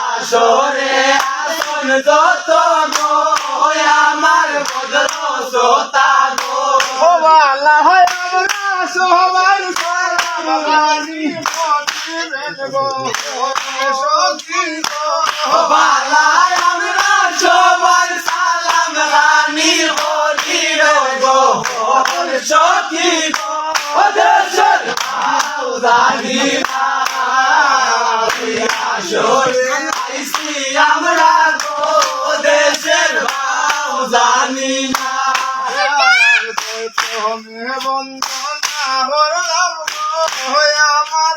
আসরে আসন যত গো আমার বদল সোতা গো আল্লাহ হয় আমরা সবাই সালাম রানি পথিবেন গো সখী গো বালায় আমরা সবাই সালাম রানী হরির গো সখী গো দেশের আউদানি আসরে আইসি আমরা গো দেশের আউদানি না তুমি বন্ধনা হরলাম আমার